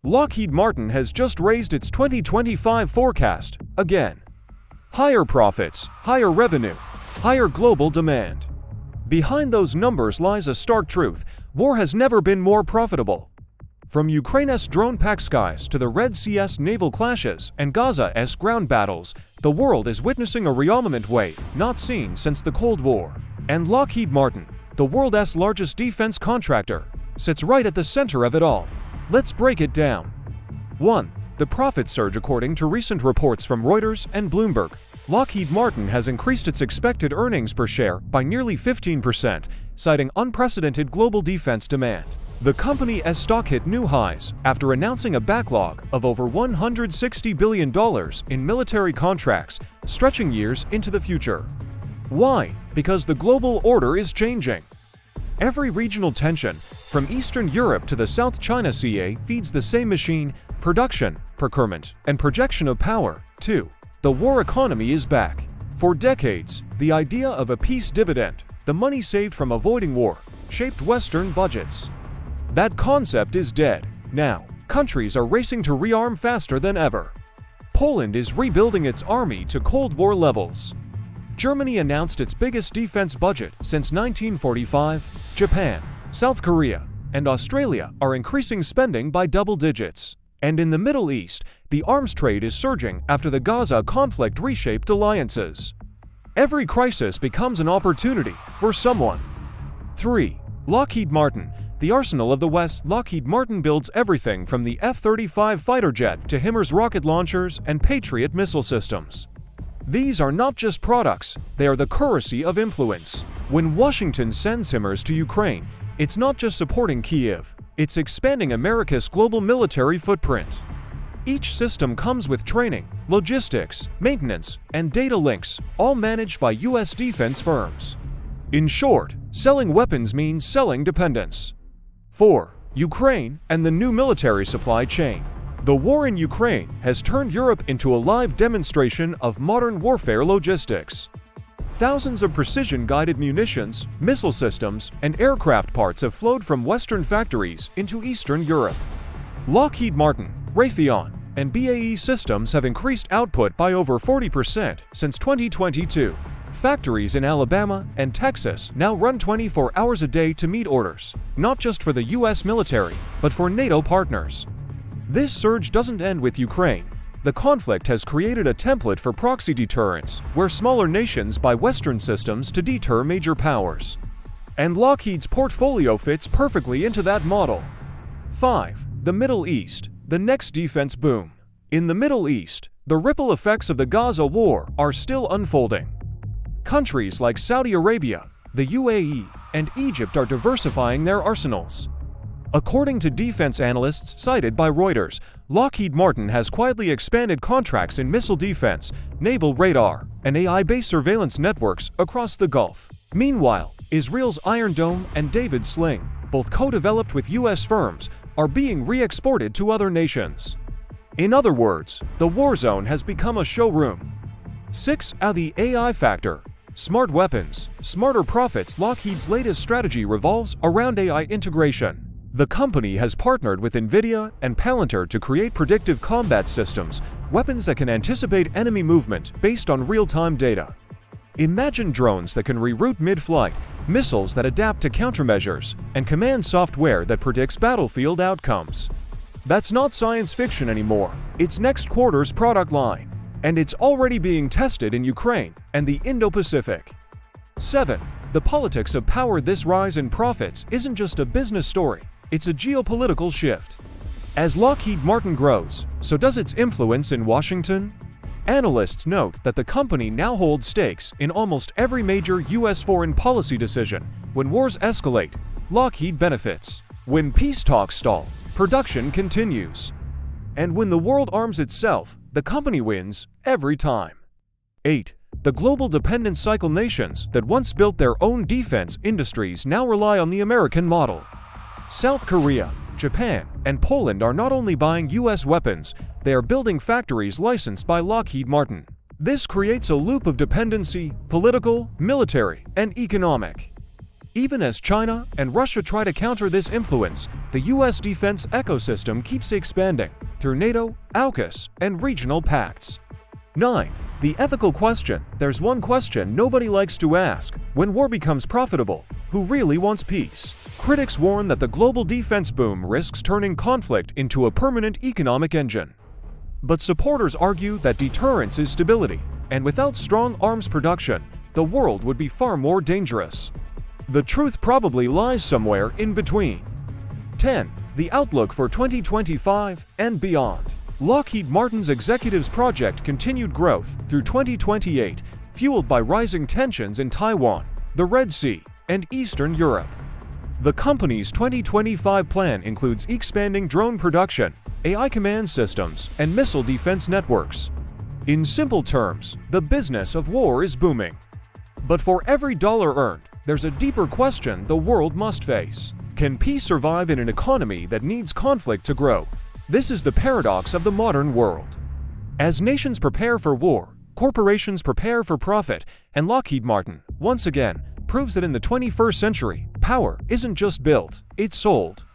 Lockheed Martin has just raised its 2025 forecast, again. Higher profits, higher revenue, higher global demand. Behind those numbers lies a stark truth: war has never been more profitable. From Ukraine's drone-packed skies to the Red Sea's naval clashes and Gaza's ground battles, the world is witnessing a rearmament wave not seen since the Cold War. And Lockheed Martin, the world's largest defense contractor, sits right at the center of it all. Let's break it down. 1. The profit surge. According to recent reports from Reuters and Bloomberg, Lockheed Martin has increased its expected earnings per share by nearly 15%, citing unprecedented global defense demand. The company's stock hit new highs after announcing a backlog of over $160 billion in military contracts, stretching years into the future. Why? Because the global order is changing. Every regional tension, from Eastern Europe to the South China Sea, feeds the same machine: production, procurement, and projection of power. 2. The war economy is back. For decades, the idea of a peace dividend, the money saved from avoiding war, shaped Western budgets. That concept is dead. Now, countries are racing to rearm faster than ever. Poland is rebuilding its army to Cold War levels. Germany announced its biggest defense budget since 1945. Japan, South Korea, and Australia are increasing spending by double digits. And in the Middle East, the arms trade is surging after the Gaza conflict reshaped alliances. Every crisis becomes an opportunity for someone. 3. Lockheed Martin, the arsenal of the West. Lockheed Martin builds everything from the F-35 fighter jet to HIMARS rocket launchers and Patriot missile systems. These are not just products, they are the currency of influence. When Washington sends HIMARS to Ukraine, it's not just supporting Kyiv, it's expanding America's global military footprint. Each system comes with training, logistics, maintenance, and data links, all managed by U.S. defense firms. In short, selling weapons means selling dependence. 4. Ukraine and the new military supply chain. The war in Ukraine has turned Europe into a live demonstration of modern warfare logistics. Thousands of precision-guided munitions, missile systems, and aircraft parts have flowed from Western factories into Eastern Europe. Lockheed Martin, Raytheon, and BAE Systems have increased output by over 40% since 2022. Factories in Alabama and Texas now run 24 hours a day to meet orders, not just for the U.S. military, but for NATO partners. This surge doesn't end with Ukraine. The conflict has created a template for proxy deterrence, where smaller nations buy Western systems to deter major powers. And Lockheed's portfolio fits perfectly into that model. 5. The Middle East, the next defense boom. In the Middle East, the ripple effects of the Gaza war are still unfolding. Countries like Saudi Arabia, the UAE, and Egypt are diversifying their arsenals. According to defense analysts cited by Reuters, Lockheed Martin has quietly expanded contracts in missile defense, naval radar, and AI-based surveillance networks across the Gulf. Meanwhile, Israel's Iron Dome and David's Sling, both co-developed with U.S. firms, are being re-exported to other nations. In other words, the war zone has become a showroom. 6. The AI factor. Smart weapons, smarter profits. Lockheed's latest strategy revolves around AI integration. The company has partnered with NVIDIA and Palantir to create predictive combat systems, weapons that can anticipate enemy movement based on real-time data. Imagine drones that can reroute mid-flight, missiles that adapt to countermeasures, and command software that predicts battlefield outcomes. That's not science fiction anymore, it's next quarter's product line. And it's already being tested in Ukraine and the Indo-Pacific. 7. The politics of power. This rise in profits isn't just a business story, it's a geopolitical shift. As Lockheed Martin grows, so does its influence in Washington. Analysts note that the company now holds stakes in almost every major U.S. foreign policy decision. When wars escalate, Lockheed benefits. When peace talks stall, production continues. And when the world arms itself, the company wins every time. 8. The global dependence cycle. Nations that once built their own defense industries now rely on the American model. South Korea, Japan, and Poland are not only buying U.S. weapons, they are building factories licensed by Lockheed Martin. This creates a loop of dependency: political, military, and economic. Even as China and Russia try to counter this influence, the US defense ecosystem keeps expanding through NATO, AUKUS, and regional pacts. 9. The ethical question. There's one question nobody likes to ask. When war becomes profitable, who really wants peace? Critics warn that the global defense boom risks turning conflict into a permanent economic engine. But supporters argue that deterrence is stability, and without strong arms production, the world would be far more dangerous. The truth probably lies somewhere in between. 10. The outlook for 2025 and beyond. Lockheed Martin's executives project continued growth through 2028, fueled by rising tensions in Taiwan, the Red Sea, and Eastern Europe. The company's 2025 plan includes expanding drone production, AI command systems, and missile defense networks. In simple terms, the business of war is booming. But for every dollar earned, there's a deeper question the world must face. Can peace survive in an economy that needs conflict to grow? This is the paradox of the modern world. As nations prepare for war, corporations prepare for profit, and Lockheed Martin, once again, proves that in the 21st century, power isn't just built, it's sold.